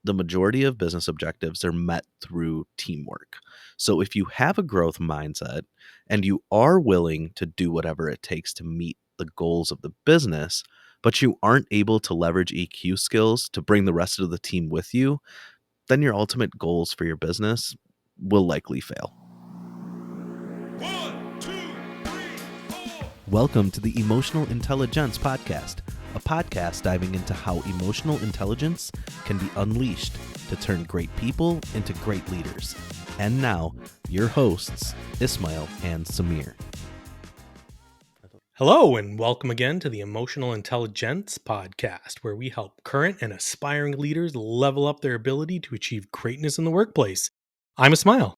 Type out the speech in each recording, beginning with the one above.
the majority of business objectives are met through teamwork. So if you have a growth mindset and you are willing to do whatever it takes to meet the goals of the business, but you aren't able to leverage EQ skills to bring the rest of the team with you, then your ultimate goals for your business will likely fail. 1, 2, 3, 4. Welcome to the Emotional Intelli-Gents podcast, a podcast diving into how emotional intelligence can be unleashed to turn great people into great leaders. And now, your hosts, Ismail and Samir. Hello, and welcome again to the Emotional Intelli-Gents podcast, where we help current and aspiring leaders level up their ability to achieve greatness in the workplace. I'm Ismail.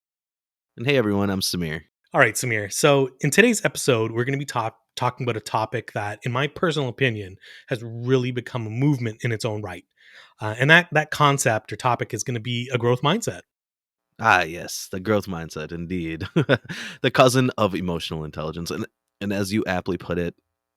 And hey everyone, I'm Samir. All right, Samir. So in today's episode, we're going to be talking about a topic that, in my personal opinion, has really become a movement in its own right. And that concept or topic is going to be a growth mindset. Ah, yes, the growth mindset, indeed. The cousin of emotional intelligence. And as you aptly put it,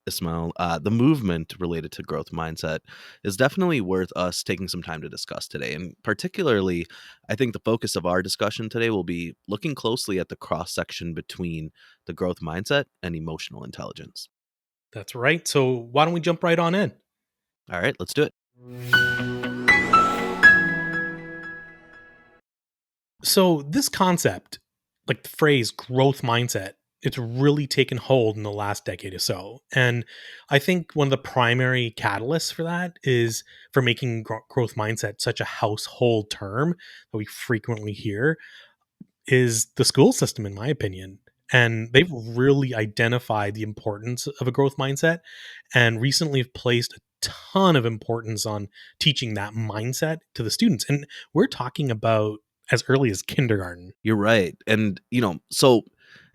Ismail, the movement related to growth mindset is definitely worth us taking some time to discuss today. And particularly, I think the focus of our discussion today will be looking closely at the cross section between the growth mindset and emotional intelligence. That's right. So why don't we jump right on in? All right, let's do it. So this concept, like the phrase growth mindset, it's really taken hold in the last decade or so. And I think one of the primary catalysts for that is for making growth mindset such a household term that we frequently hear is the school system, in my opinion. And they've really identified the importance of a growth mindset and recently have placed a ton of importance on teaching that mindset to the students. And we're talking about as early as kindergarten. You're right. And, so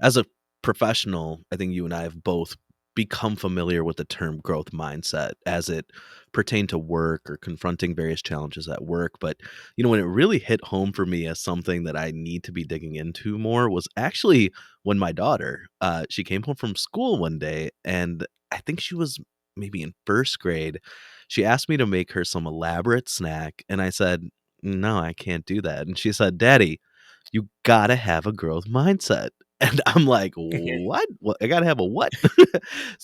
as a professional, I think you and I have both become familiar with the term growth mindset as it pertained to work or confronting various challenges at work. But, when it really hit home for me as something that I need to be digging into more was actually when my daughter, she came home from school one day and I think she was maybe in first grade. She asked me to make her some elaborate snack. And I said, no, I can't do that. And she said, Daddy, you gotta have a growth mindset. And I'm like, what? What? I gotta have a what?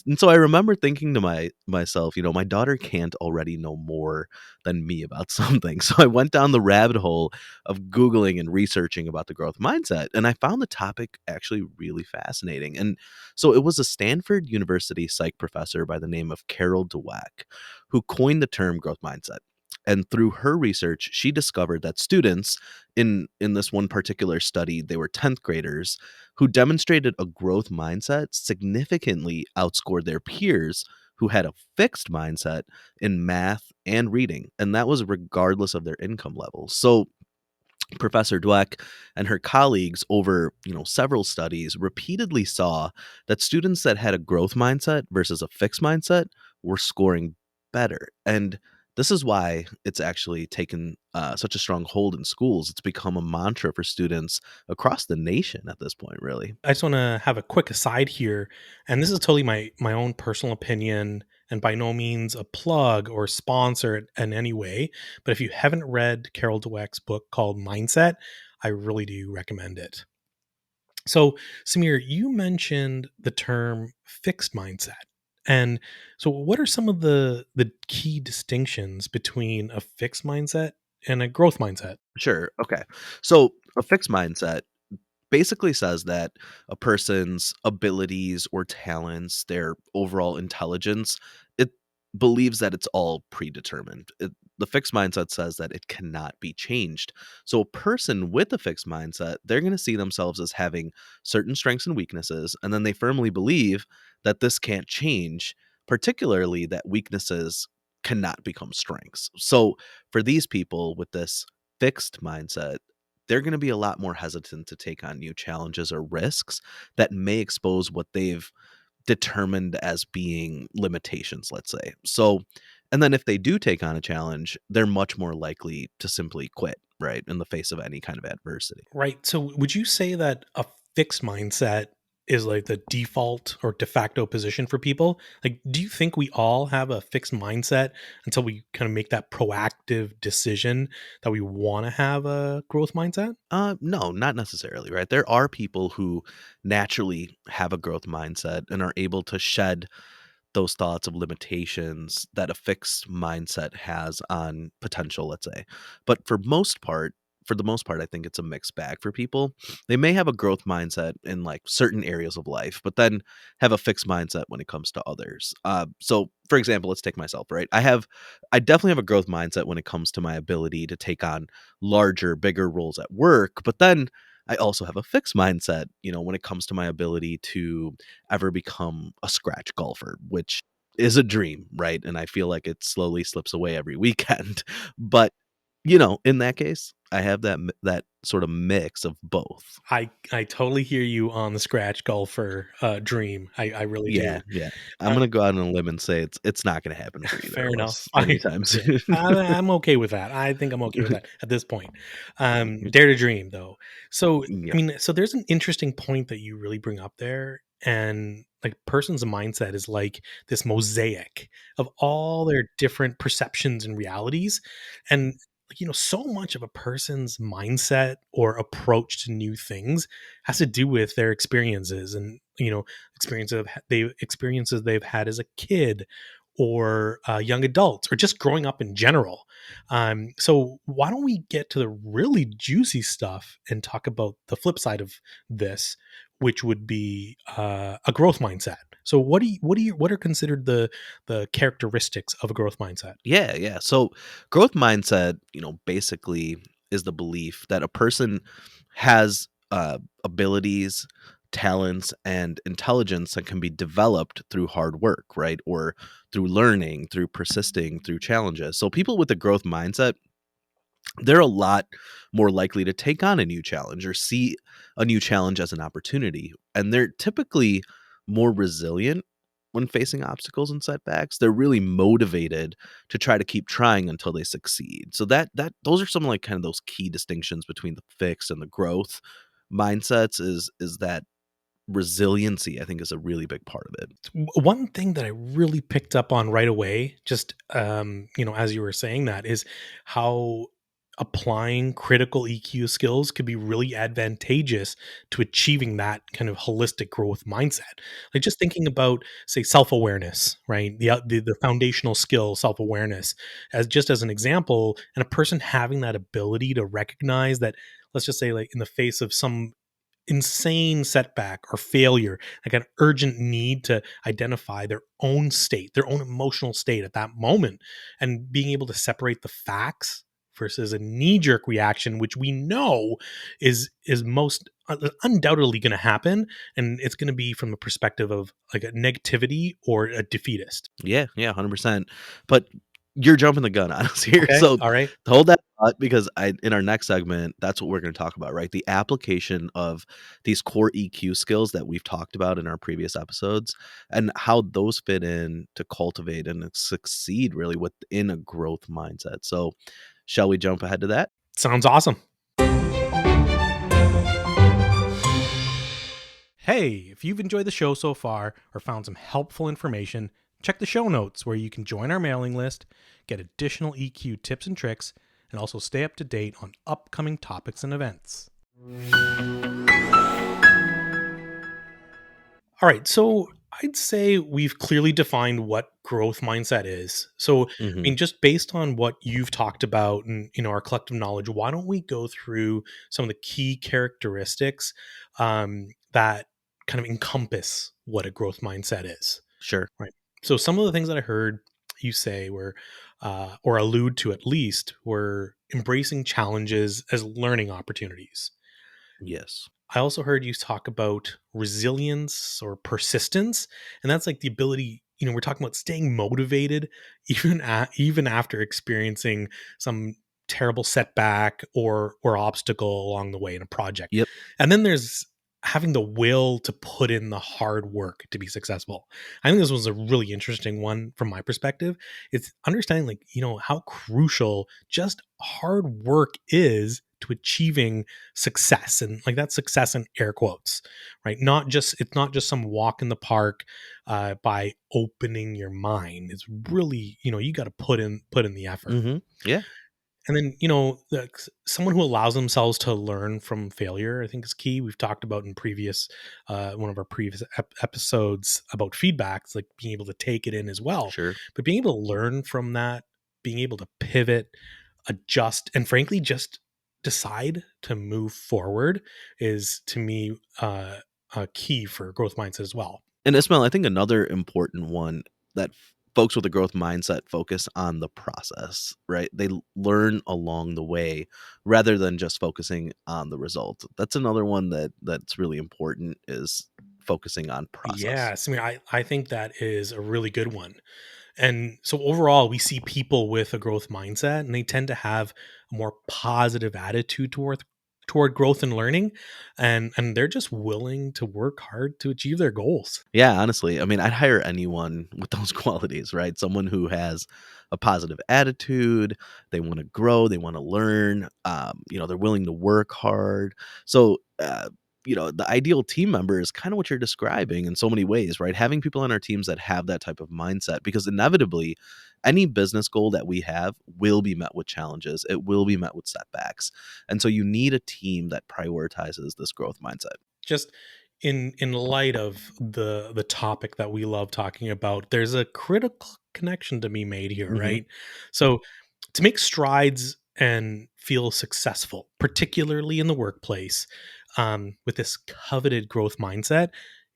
And so I remember thinking to myself, my daughter can't already know more than me about something. So I went down the rabbit hole of Googling and researching about the growth mindset. And I found the topic actually really fascinating. And so it was a Stanford University psych professor by the name of Carol Dweck who coined the term growth mindset. And through her research, she discovered that students in this one particular study, they were 10th graders who demonstrated a growth mindset significantly outscored their peers who had a fixed mindset in math and reading. And that was regardless of their income levels. So Professor Dweck and her colleagues over, several studies repeatedly saw that students that had a growth mindset versus a fixed mindset were scoring better. And this is why it's actually taken such a strong hold in schools. It's become a mantra for students across the nation at this point, really. I just want to have a quick aside here, and this is totally my own personal opinion, and by no means a plug or sponsor in any way. But if you haven't read Carol Dweck's book called Mindset, I really do recommend it. So, Samir, you mentioned the term fixed mindset. And so what are some of the key distinctions between a fixed mindset and a growth mindset? Sure. Okay. So a fixed mindset basically says that a person's abilities or talents, their overall intelligence, it believes that it's all predetermined. The fixed mindset says that it cannot be changed. So a person with a fixed mindset, they're going to see themselves as having certain strengths and weaknesses, and then they firmly believe that this can't change, particularly that weaknesses cannot become strengths. So for these people with this fixed mindset, they're going to be a lot more hesitant to take on new challenges or risks that may expose what they've determined as being limitations, let's say. So, and then if they do take on a challenge, they're much more likely to simply quit, right, in the face of any kind of adversity. Right. So would you say that a fixed mindset is like the default or de facto position for people. Like, do you think we all have a fixed mindset until we kind of make that proactive decision that we want to have a growth mindset? No, not necessarily, right? There are people who naturally have a growth mindset and are able to shed those thoughts of limitations that a fixed mindset has on potential, let's say. But for the most part, I think it's a mixed bag for people. They may have a growth mindset in like certain areas of life, but then have a fixed mindset when it comes to others. So for example, let's take myself, right? I definitely have a growth mindset when it comes to my ability to take on larger, bigger roles at work, but then I also have a fixed mindset, when it comes to my ability to ever become a scratch golfer, which is a dream, right? And I feel like it slowly slips away every weekend. But, in that case, I have that sort of mix of both. I totally hear you on the scratch golfer dream. I really Yeah, do. yeah. I'm Uh, gonna go out on a limb and say it's not gonna happen for either Fair of enough. us I anytime yeah, soon. I'm okay with that. I think I'm okay with that at this point. Dare to dream, though. So, I Yeah. mean, so there's an interesting point that you really bring up there, and like person's mindset is like this mosaic of all their different perceptions and realities, and like so much of a person's mindset or approach to new things has to do with their experiences and experiences they've had as a kid or young adults or just growing up in general. So why don't we get to the really juicy stuff and talk about the flip side of this, which would be a growth mindset. So what are considered the characteristics of a growth mindset? Yeah, yeah. So growth mindset, basically is the belief that a person has abilities, talents, and intelligence that can be developed through hard work, right? Or through learning, through persisting, through challenges. So people with a growth mindset, they're a lot more likely to take on a new challenge or see a new challenge as an opportunity. And they're typically more resilient when facing obstacles and setbacks. They're really motivated to try to keep trying until they succeed. So that those are some like kind of those key distinctions between the fixed and the growth mindsets is that resiliency, I think, is a really big part of it. One thing that I really picked up on right away, just as you were saying that, is how applying critical EQ skills could be really advantageous to achieving that kind of holistic growth mindset. Like just thinking about, say, self awareness, right? The foundational skill, self awareness, as just as an example, and a person having that ability to recognize that. Let's just say, like in the face of some insane setback or failure, like an urgent need to identify their own state, their own emotional state at that moment, and being able to separate the facts versus a knee-jerk reaction, which we know is most undoubtedly going to happen, and it's going to be from the perspective of like a negativity or a defeatist. Yeah, yeah, 100%. But you're jumping the gun on us here. Okay, So all right. hold that thought because I in our next segment, that's what we're going to talk about, right? The application of these core EQ skills that we've talked about in our previous episodes and how those fit in to cultivate and succeed really within a growth mindset. So, shall we jump ahead to that? Sounds awesome. Hey, if you've enjoyed the show so far or found some helpful information, check the show notes where you can join our mailing list, get additional EQ tips and tricks, and also stay up to date on upcoming topics and events. All right, so I'd say we've clearly defined what growth mindset is. So, I Mhm. mean, just based on what you've talked about and our collective knowledge, why don't we go through some of the key characteristics that kind of encompass what a growth mindset is? Sure. Right. So, some of the things that I heard you say were, or allude to at least, were embracing challenges as learning opportunities. Yes. I also heard you talk about resilience or persistence, and that's like the ability. We're talking about staying motivated even after experiencing some terrible setback or obstacle along the way in a project. Yep. And then there's having the will to put in the hard work to be successful. I think this was a really interesting one from my perspective. It's understanding like, how crucial just hard work is to achieving success, and like that success in air quotes, right? Not just It's not just some walk in the park by opening your mind. It's really, you got to put in the effort. Mhm. Yeah, And then, someone who allows themselves to learn from failure, I think, is key. We've talked about in one of our previous episodes about feedbacks, like being able to take it in as well, sure. but being able to learn from that, being able to pivot, adjust, and frankly, just decide to move forward is, to me, a key for growth mindset as well. And Ismail, I think another important one that folks with a growth mindset focus on the process, right? They learn along the way rather than just focusing on the result. That's another one that's really important is focusing on process. Yes, I mean, I think that is a really good one. And so overall, we see people with a growth mindset, and they tend to have a more positive attitude toward growth and learning, and they're just willing to work hard to achieve their goals. Yeah, honestly, I mean, I'd hire anyone with those qualities, right? Someone who has a positive attitude, they want to grow, they want to learn, they're willing to work hard. So, the ideal team member is kind of what you're describing in so many ways, right? Having people on our teams that have that type of mindset, because inevitably, any business goal that we have will be met with challenges. It will be met with setbacks. And so you need a team that prioritizes this growth mindset. Just in light of the topic that we love talking about, there's a critical connection to be made here, Mhm. right? So to make strides and feel successful, particularly in the workplace, with this coveted growth mindset,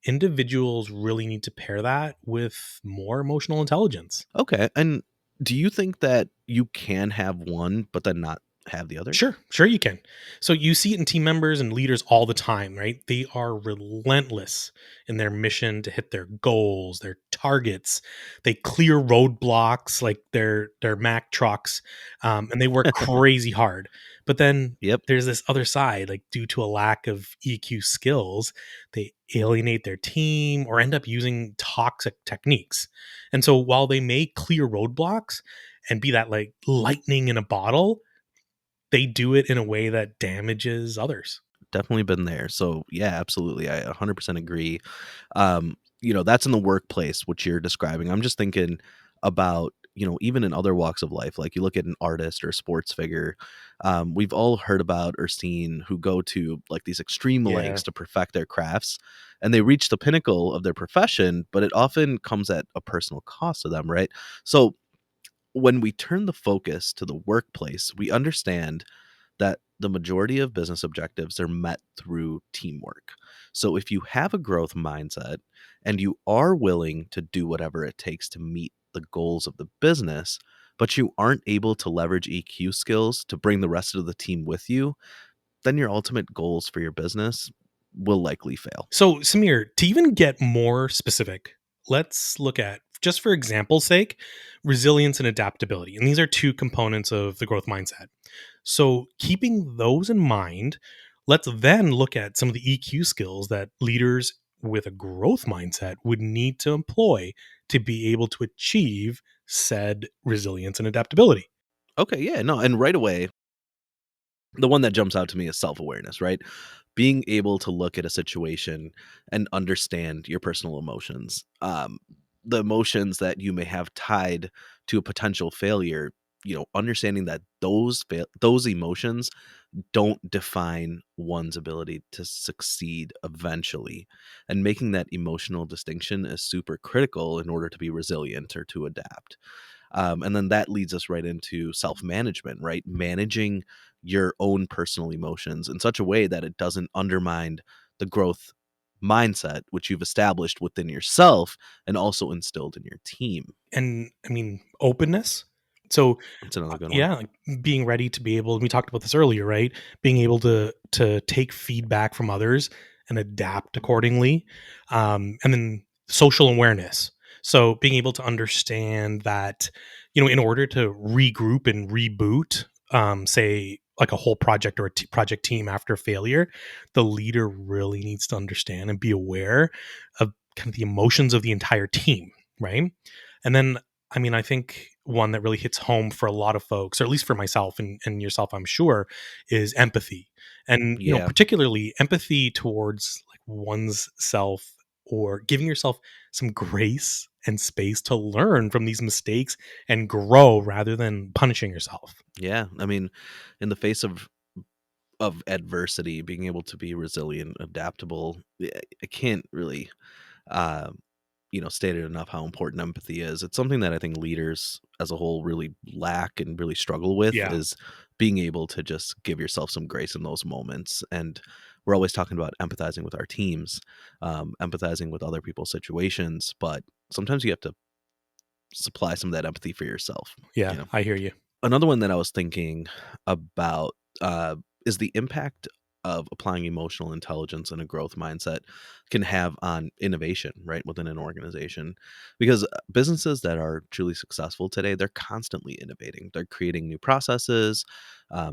individuals really need to pair that with more emotional intelligence. Okay, and do you think that you can have one, but then not have the other? Sure, you can. So you see it in team members and leaders all the time, right? They are relentless in their mission to hit their goals, their targets. They clear roadblocks like their Mack trucks, and they work crazy hard. But then Yep, there's this other side, like due to a lack of EQ skills, they alienate their team or end up using toxic techniques. And so while they may clear roadblocks and be that like lightning in a bottle, they do it in a way that damages others. definitely been there. So, yeah, absolutely. I 100% agree. That's in the workplace, what you're describing. I'm just thinking about, even in other walks of life, like you look at an artist or a sports figure, we've all heard about or seen who go to like these extreme Yeah. lengths to perfect their crafts and they reach the pinnacle of their profession, but it often comes at a personal cost to them, right? So, when we turn the focus to the workplace, we understand that the majority of business objectives are met through teamwork. So if you have a growth mindset and you are willing to do whatever it takes to meet the goals of the business, but you aren't able to leverage EQ skills to bring the rest of the team with you, then your ultimate goals for your business will likely fail. So, Samir, to even get more specific, let's look at, just for example's sake, resilience and adaptability. And these are two components of the growth mindset. So, keeping those in mind, let's then look at some of the EQ skills that leaders with a growth mindset would need to employ to be able to achieve said resilience and adaptability. Okay, yeah, no, and right away, the one that jumps out to me is self-awareness, right? Being able to look at a situation and understand your personal emotions. The emotions that you may have tied to a potential failure, understanding that those emotions don't define one's ability to succeed eventually. And making that emotional distinction is super critical in order to be resilient or to adapt. And then that leads us right into self management, right? Managing your own personal emotions in such a way that it doesn't undermine the growth mindset, which you've established within yourself and also instilled in your team. And I mean, openness. So, That's another good one. yeah, like being ready to be able, we talked about this earlier, right? Being able to take feedback from others and adapt accordingly. And then social awareness. So being able to understand that, in order to regroup and reboot, say like a whole project or a project team after failure, the leader really needs to understand and be aware of kind of the emotions of the entire team, right? And then I mean, I think one that really hits home for a lot of folks, or at least for myself and yourself, I'm sure, is empathy. And, Yeah. particularly empathy towards like one's self, or giving yourself some grace and space to learn from these mistakes and grow rather than punishing yourself. Yeah. I mean, in the face of adversity, being able to be resilient, adaptable, I can't really uh, stated enough how important empathy is. It's something that I think leaders as a whole really lack and really struggle with, Yeah. is being able to just give yourself some grace in those moments. And we're always talking about empathizing with our teams, empathizing with other people's situations, but sometimes you have to supply some of that empathy for yourself. Yeah. You know, I hear you. another one that I was thinking about is the impact of applying emotional intelligence and a growth mindset can have on innovation, right, within an organization. Because businesses that are truly successful today, they're constantly innovating. They're creating new processes,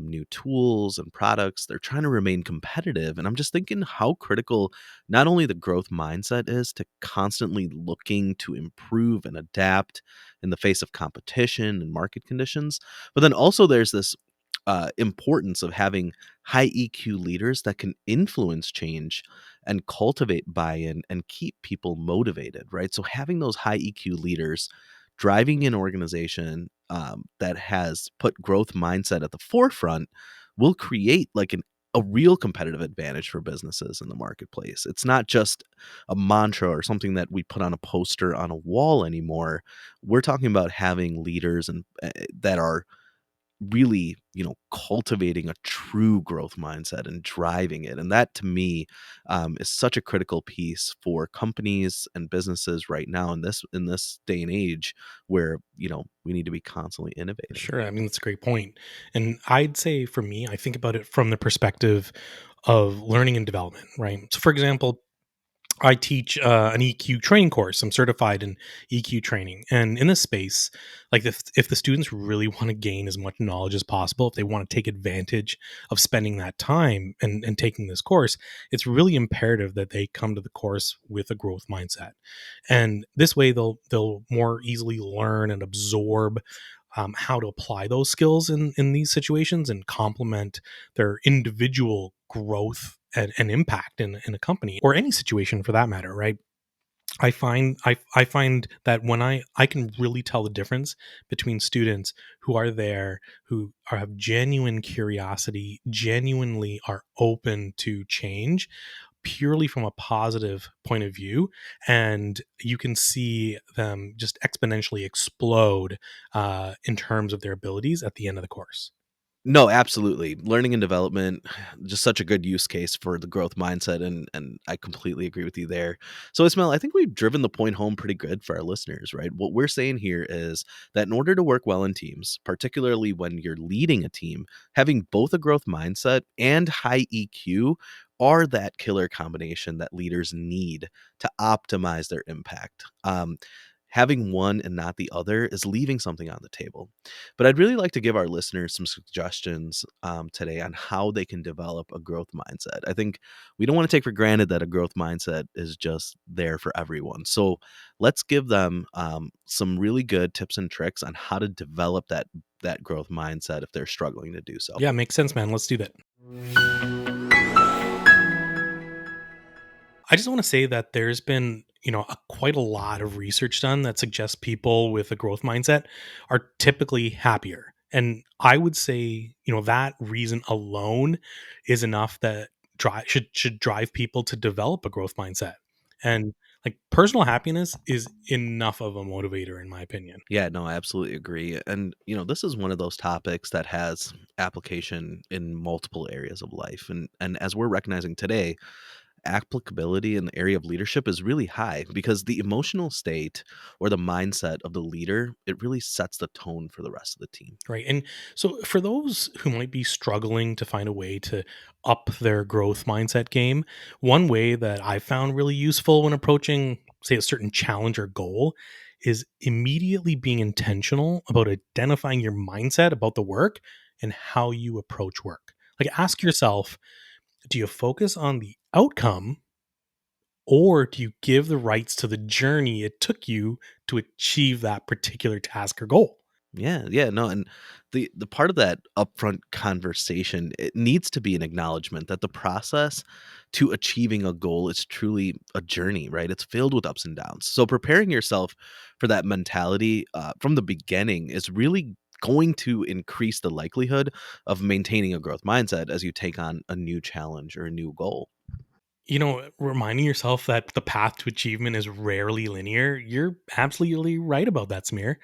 new tools and products. They're trying to remain competitive. And I'm just thinking how critical not only the growth mindset is to constantly looking to improve and adapt in the face of competition and market conditions, but then also there's this importance of having high EQ leaders that can influence change and cultivate buy-in and keep people motivated, right? So having those high EQ leaders driving an organization that has put growth mindset at the forefront will create like a real competitive advantage for businesses in the marketplace. It's not just a mantra or something that we put on a poster on a wall anymore. We're talking about having leaders and that are really, cultivating a true growth mindset and driving it. And that to me is such a critical piece for companies and businesses right now in this day and age where, we need to be constantly innovating. Sure. I mean, that's a great point. And I'd say for me, I think about it from the perspective of learning and development, right? So, for example, I teach an EQ training course. I'm certified in EQ training, and in this space, like if the students really want to gain as much knowledge as possible, if they want to take advantage of spending that time and taking this course, it's really imperative that they come to the course with a growth mindset, and this way they'll more easily learn and absorb how to apply those skills in these situations and complement their individual growth and impact in a company or any situation for that matter, right? I find that when I can really tell the difference between students who are there, have genuine curiosity, genuinely are open to change purely from a positive point of view, and you can see them just exponentially explode in terms of their abilities at the end of the course. No, absolutely. Learning and development, just such a good use case for the growth mindset, and I completely agree with you there. So, Ismail, I think we've driven the point home pretty good for our listeners, right? What we're saying here is that in order to work well in teams, particularly when you're leading a team, having both a growth mindset and high EQ are that killer combination that leaders need to optimize their impact. Having one and not the other is leaving something on the table. But I'd really like to give our listeners some suggestions today on how they can develop a growth mindset. I think we don't want to take for granted that a growth mindset is just there for everyone. So let's give them some really good tips and tricks on how to develop that growth mindset if they're struggling to do so. Yeah, makes sense, man. Let's do that. I just want to say that there's been, quite a lot of research done that suggests people with a growth mindset are typically happier. And I would say, that reason alone is enough that should drive people to develop a growth mindset. And like personal happiness is enough of a motivator in my opinion. Yeah, no, I absolutely agree. And, this is one of those topics that has application in multiple areas of life. And as we're recognizing today, applicability in the area of leadership is really high because the emotional state or the mindset of the leader, it really sets the tone for the rest of the team. Right. And so for those who might be struggling to find a way to up their growth mindset game, one way that I found really useful when approaching, say, a certain challenge or goal is immediately being intentional about identifying your mindset about the work and how you approach work. Like ask yourself, do you focus on the outcome Or do you give the rights to the journey it took you to achieve that particular task or goal? Yeah, yeah, no, and the part of that upfront conversation, it needs to be an acknowledgement that the process to achieving a goal is truly a journey, right? It's filled with ups and downs. So preparing yourself for that mentality from the beginning is really going to increase the likelihood of maintaining a growth mindset as you take on a new challenge or a new goal. Reminding yourself that the path to achievement is rarely linear, you're absolutely right about that, Smear.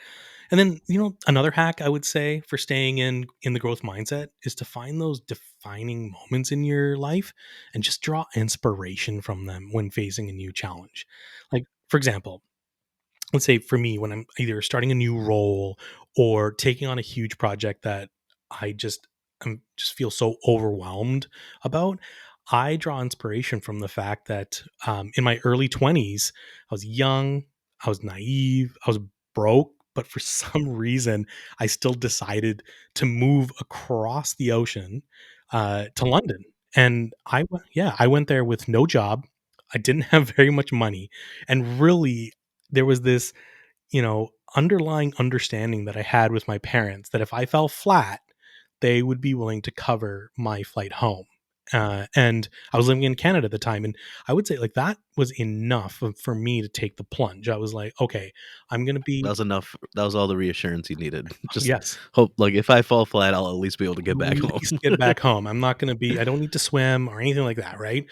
And then, another hack I would say for staying in the growth mindset is to find those defining moments in your life and just draw inspiration from them when facing a new challenge. Like, for example, let's say for me, when I'm either starting a new role or taking on a huge project that I'm just feel so overwhelmed about, I draw inspiration from the fact that in my early 20s, I was young, I was naive, I was broke, but for some reason, I still decided to move across the ocean to London. And I went there with no job. I didn't have very much money, and really, there was this, underlying understanding that I had with my parents that if I fell flat, they would be willing to cover my flight home. And I was living in Canada at the time, and I would say like that was enough for me to take the plunge. I was like, okay, I'm gonna That be was enough. That was all the reassurance you needed. Just yes, hope, like, if I fall flat, I'll at least be able to get back at home. least get back home. I'm not gonna be. I don't need to swim or anything like that, right?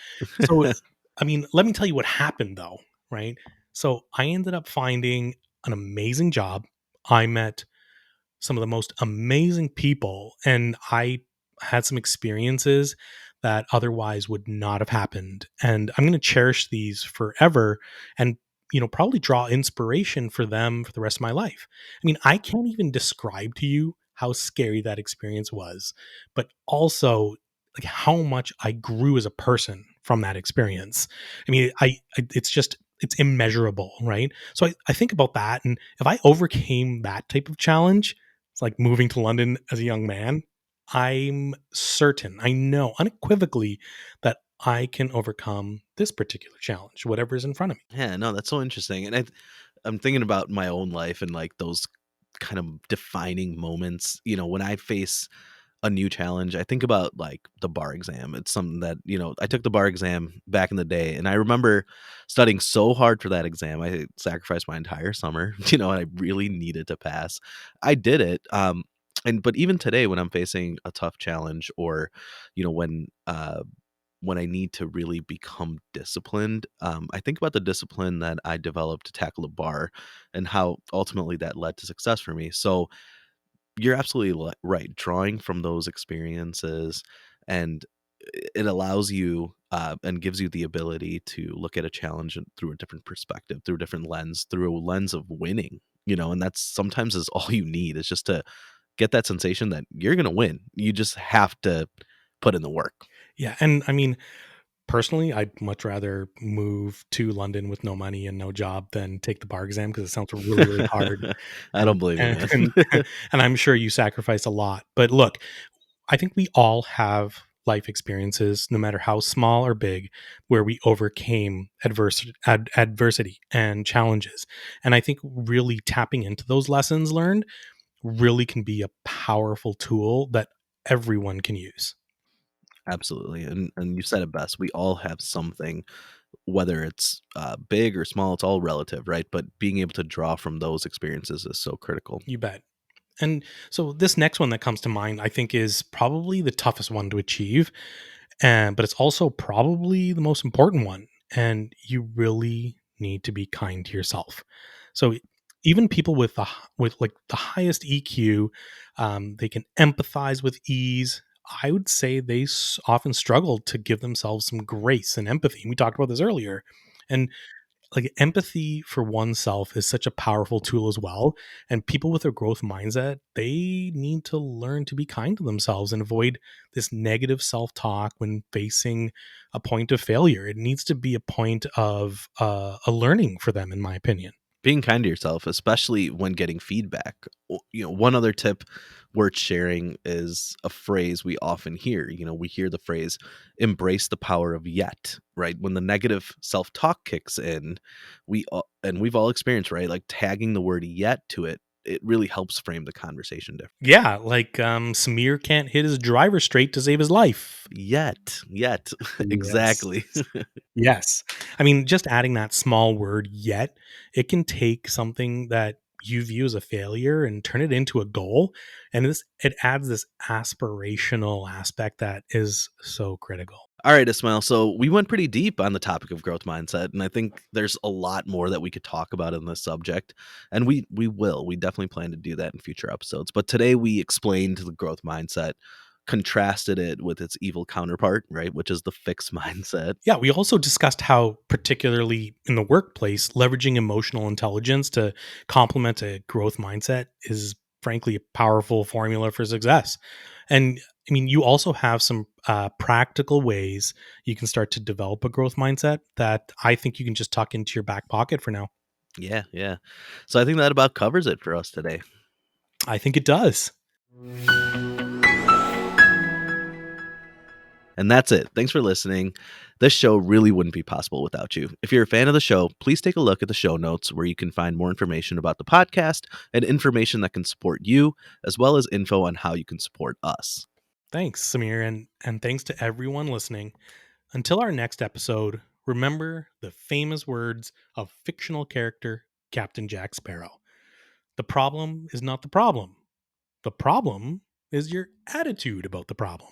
So, I mean, let me tell you what happened though, right? So I ended up finding an amazing job. I met some of the most amazing people, and I had some experiences that otherwise would not have happened, and I'm going to cherish these forever, and probably draw inspiration for them for the rest of my life. I mean, I can't even describe to you how scary that experience was, but also like how much I grew as a person from that experience. I mean, it's immeasurable, right? So I think about that, and if I overcame that type of challenge, it's like moving to London as a young man, I'm certain, I know unequivocally that I can overcome this particular challenge, whatever is in front of me. Yeah, no, that's so interesting, and I'm thinking about my own life and, like, those kind of defining moments, when I face a new challenge, I think about, like, the bar exam. It's something that, I took the bar exam back in the day, and I remember studying so hard for that exam. I sacrificed my entire summer, and I really needed to pass. I did it, but even today when I'm facing a tough challenge or, you know, when I need to really become disciplined, I think about the discipline that I developed to tackle a bar and how ultimately that led to success for me. So you're absolutely right. Drawing from those experiences and it allows you and gives you the ability to look at a challenge through a different perspective, through a different lens, through a lens of winning, and that's sometimes is all you need is just to get that sensation that you're going to win. You just have to put in the work. Yeah, and I mean, personally, I'd much rather move to London with no money and no job than take the bar exam because it sounds really, really hard. I And don't blame you, and man. and and I'm sure you sacrifice a lot. But look, I think we all have life experiences, no matter how small or big, where we overcame adversity and challenges. And I think really tapping into those lessons learned really can be a powerful tool that everyone can use. Absolutely, and you said it best. We all have something, whether it's big or small. It's all relative, right? But being able to draw from those experiences is so critical. You bet. And so this next one that comes to mind, I think, is probably the toughest one to achieve, and but it's also probably the most important one. And you really need to be kind to yourself. So even people with with like the highest EQ, they can empathize with ease. I would say they often struggle to give themselves some grace and empathy. We talked about this earlier, and like empathy for oneself is such a powerful tool as well, and people with a growth mindset, they need to learn to be kind to themselves and avoid this negative self-talk when facing a point of failure. It needs to be a point of a learning for them, in my opinion. Being kind to yourself, especially when getting feedback. One other tip worth sharing is a phrase we often hear. We hear the phrase embrace the power of yet, right? When the negative self-talk kicks in, we've all experienced, right? Like tagging the word yet to it, it really helps frame the conversation different. Yeah, like Samir can't hit his driver straight to save his life. Yet. Yes. Exactly. Yes. I mean, just adding that small word yet, it can take something that you view as a failure and turn it into a goal. And it adds this aspirational aspect that is so critical. All right, Ismail. So we went pretty deep on the topic of growth mindset, and I think there's a lot more that we could talk about in this subject, and we definitely plan to do that in future episodes. But today we explained the growth mindset, contrasted it with its evil counterpart, right, which is the fixed mindset. Yeah, we also discussed how, particularly in the workplace, leveraging emotional intelligence to complement a growth mindset is frankly a powerful formula for success. And I mean, you also have some practical ways you can start to develop a growth mindset that I think you can just tuck into your back pocket for now. Yeah. So I think that about covers it for us today. I think it does. And that's it. Thanks for listening. This show really wouldn't be possible without you. If you're a fan of the show, please take a look at the show notes where you can find more information about the podcast and information that can support you, as well as info on how you can support us. Thanks, Samir, and thanks to everyone listening. Until our next episode, remember the famous words of fictional character Captain Jack Sparrow. The problem is not the problem. The problem is your attitude about the problem.